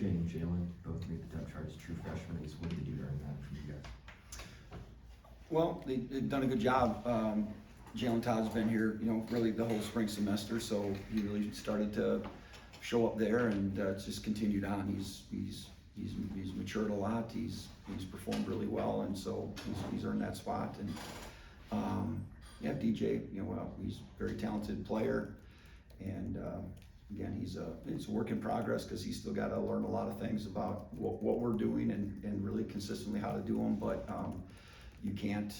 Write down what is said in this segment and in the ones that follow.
DJ and Jalen both made the depth chart as true freshmen. What did they do during that for you guys? Well, they've done a good job. Jalen Todd's been here, really the whole spring semester, so he really started to show up there, and it's just continued on. He's matured a lot. He's performed really well, and so he's earned that spot. And yeah, DJ, he's a very talented player, and again, it's a work in progress because he's still got to learn a lot of things about what we're doing and really consistently how to do them. But you can't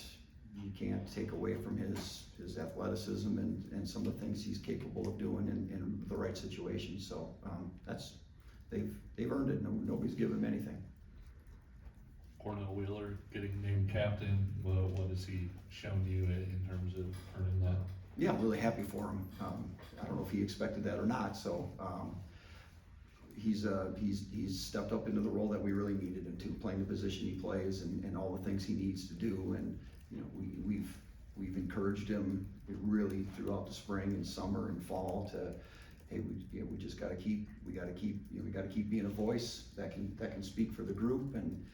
take away from his athleticism and some of the things he's capable of doing in the right situation. So they've earned it. Nobody's given him anything. Cornell Wheeler getting named captain, what has he shown you in terms of earning that? Yeah, I'm really happy for him. I don't know if he expected that or not. So he's stepped up into the role that we really needed him to, playing the position he plays and all the things he needs to do. And we've encouraged him really throughout the spring and summer and fall to, hey, we just got to keep being a voice that can speak for the group. And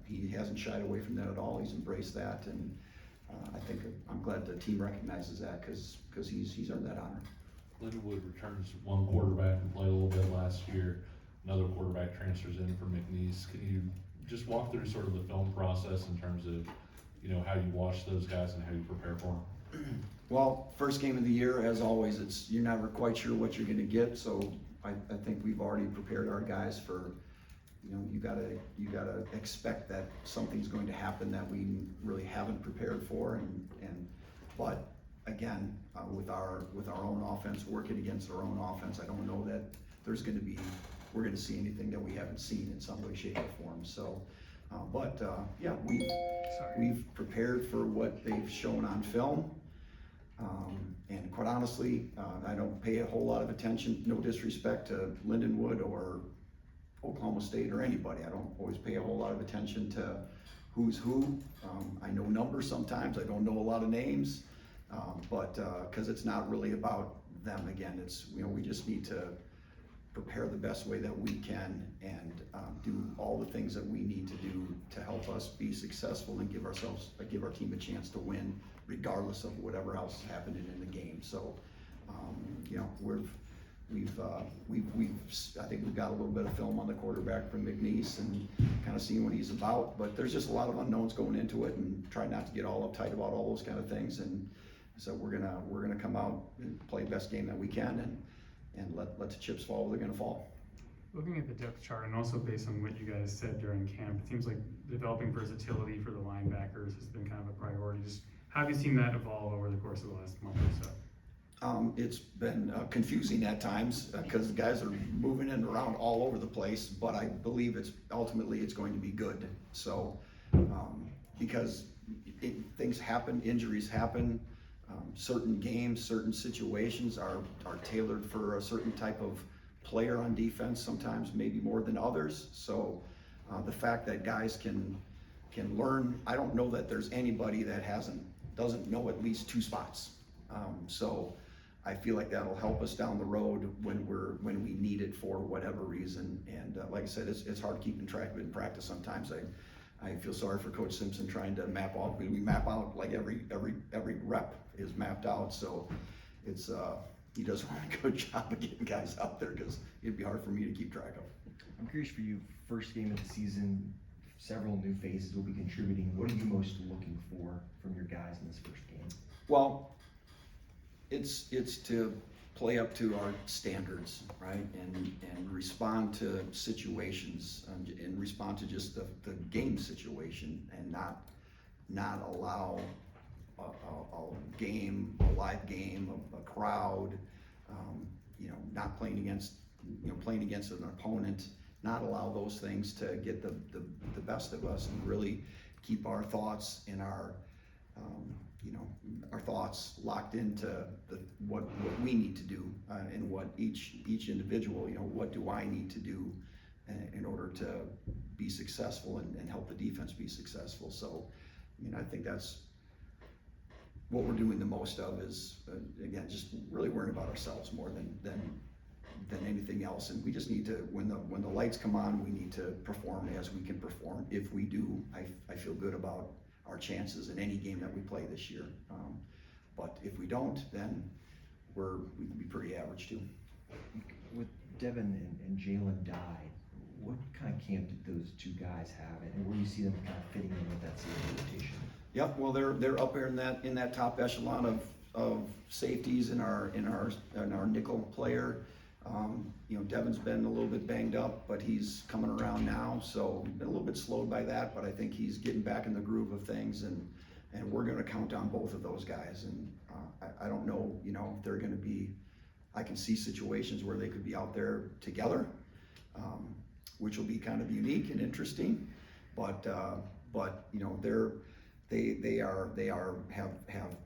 he hasn't shied away from that at all. He's embraced that, and I'm glad the team recognizes that because he's earned that honor. Lindenwood returns one quarterback and played a little bit last year. Another quarterback transfers in from McNeese. Can you just walk through sort of the film process in terms of, how you watch those guys and how you prepare for them? Well, first game of the year, as always, you're never quite sure what you're going to get. So I think we've already prepared our guys for, you gotta expect that something's going to happen that we really haven't prepared for. But again, with our own offense, working against our own offense, I don't know that we're going to see anything that we haven't seen in some way, shape, or form. So, yeah, we've prepared for what they've shown on film. And quite honestly, I don't pay a whole lot of attention, no disrespect to Lindenwood or Oklahoma State or anybody. I don't always pay a whole lot of attention to who's who. I know numbers sometimes, I don't know a lot of names, but because it's not really about them. Again, it's, we just need to prepare the best way that we can and do all the things that we need to do to help us be successful and give our team a chance to win regardless of whatever else is happening in the game. So I think we've got a little bit of film on the quarterback from McNeese and kind of seeing what he's about, but there's just a lot of unknowns going into it, and try not to get all uptight about all those kind of things. And so we're gonna come out and play the best game that we can and let the chips fall where they're gonna fall. Looking at the depth chart, and also based on what you guys said during camp, it seems like developing versatility for the linebackers has been kind of a priority. Just how have you seen that evolve over the course of the last month or so? It's been confusing at times because the guys are moving in around all over the place, but I believe ultimately it's going to be good. So because things happen, injuries happen, certain games, certain situations are tailored for a certain type of player on defense, sometimes maybe more than others. So the fact that guys can learn, I don't know that there's anybody that doesn't know at least two spots. So I feel like that'll help us down the road when we need it for whatever reason. And like I said, it's hard keeping track of it in practice sometimes. I feel sorry for Coach Simpson trying to map out. We map out like every rep is mapped out. So it's he does a really good job of getting guys out there because it'd be hard for me to keep track of. I'm curious for you, first game of the season, several new faces will be contributing. What are you most looking for from your guys in this first game? Well, it's to play up to our standards, right, and respond to situations and respond to just the game situation, and not allow a live game, a crowd, not playing against an opponent, not allow those things to get the best of us, and really keep our thoughts and our thoughts locked into what we need to do, and what each individual, what do I need to do in order to be successful and help the defense be successful. So, I think that's what we're doing the most of is, again, just really worrying about ourselves more than than anything else. And we just need to, when the lights come on, we need to perform as we can perform. If we do, I feel good about our chances in any game that we play this year. But if we don't, then we can be pretty average too. With Devin and Jalen Dye, what kind of camp did those two guys have, and where do you see them kind of fitting in with that safety rotation? Yep, well, they're up there in that top echelon of safeties in our nickel player. You know, Devin's been a little bit banged up, but he's coming around now, so been a little bit slowed by that, but I think he's getting back in the groove of things, and we're gonna count on both of those guys. And I don't know, you know, if they're gonna be, I can see situations where they could be out there together, which will be kind of unique and interesting, but you know, they have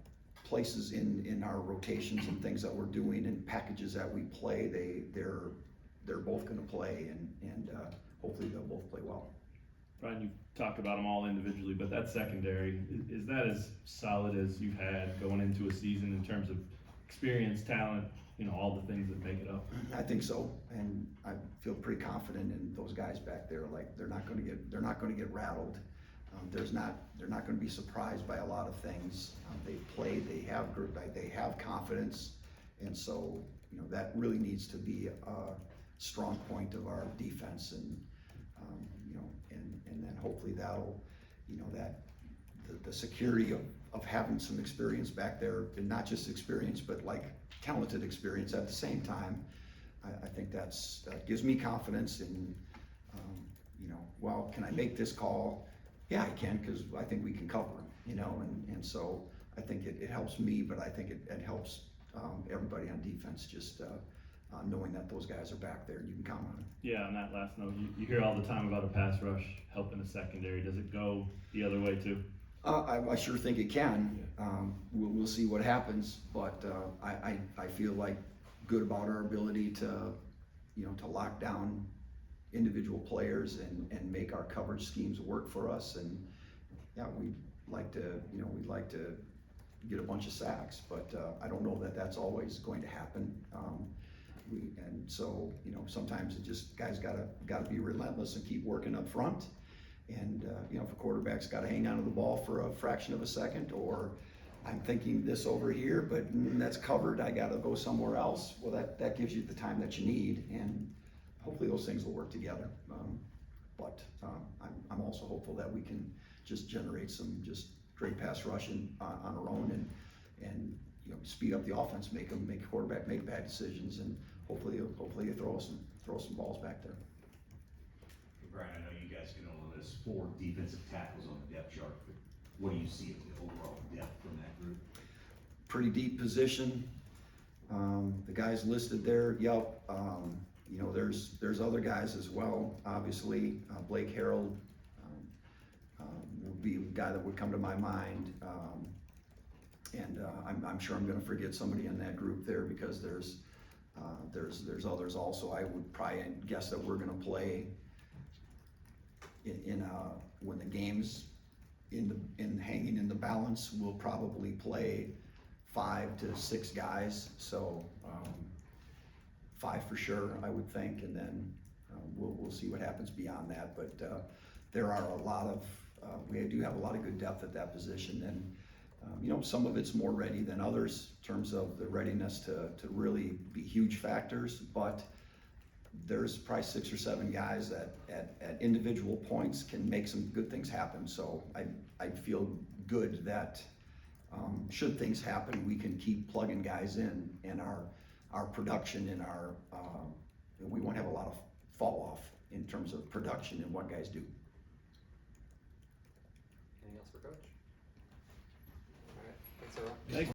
places in our rotations and things that we're doing and packages that we play. They're both going to play, and hopefully they'll both play well. Brian, you've talked about them all individually, but that secondary, is that as solid as you've had going into a season in terms of experience, talent, you know, all the things that make it up? I think so, and I feel pretty confident in those guys back there. Like, they're not going to get rattled. They're not going to be surprised by a lot of things. They've played, they have confidence, and so, you know, that really needs to be a strong point of our defense, and you know, and then hopefully that'll, you know, that the security of having some experience back there, and not just experience, but like talented experience at the same time. I think that gives me confidence in, you know, well, can I make this call? Yeah, I can, because I think we can cover him, you know, and so I think it helps me, but I think it helps everybody on defense, just knowing that those guys are back there and you can count on them. Yeah, on that last note, you hear all the time about a pass rush helping the secondary. Does it go the other way too? I sure think it can. We'll see what happens, but I feel like good about our ability to, you know, to lock down individual players and make our coverage schemes work for us. And yeah, we'd like to get a bunch of sacks, but I don't know that that's always going to happen. And so, you know, sometimes it just, guys gotta be relentless and keep working up front. And you know, if a quarterback's got to hang onto the ball for a fraction of a second, or I'm thinking this over here, but that's covered, I got to go somewhere else. Well, that gives you the time that you need, and hopefully those things will work together. But I'm also hopeful that we can just generate some just great pass rushing on our own, and you know, speed up the offense, make a quarterback make bad decisions, and hopefully you throw some balls back there. Brian, I know you guys can only list 4 defensive tackles on the depth chart, but what do you see as the overall depth from that group? Pretty deep position. The guys listed there, yep. You know, there's other guys as well. Obviously, Blake Harold would be a guy that would come to my mind. And I'm sure I'm going to forget somebody in that group there, because there's others also. I would probably guess that we're going to play when the game's in hanging in the balance, we'll probably play 5 to 6 guys. So 5 for sure, I would think, and then we'll see what happens beyond that. But there are a lot of we do have a lot of good depth at that position, and you know, some of it's more ready than others in terms of the readiness to really be huge factors. But there's probably 6 or 7 guys that at individual points can make some good things happen. So I feel good that should things happen, we can keep plugging guys in, and our production and we won't have a lot of fall off in terms of production and what guys do. Anything else for Coach? All right, thanks everyone. Thanks.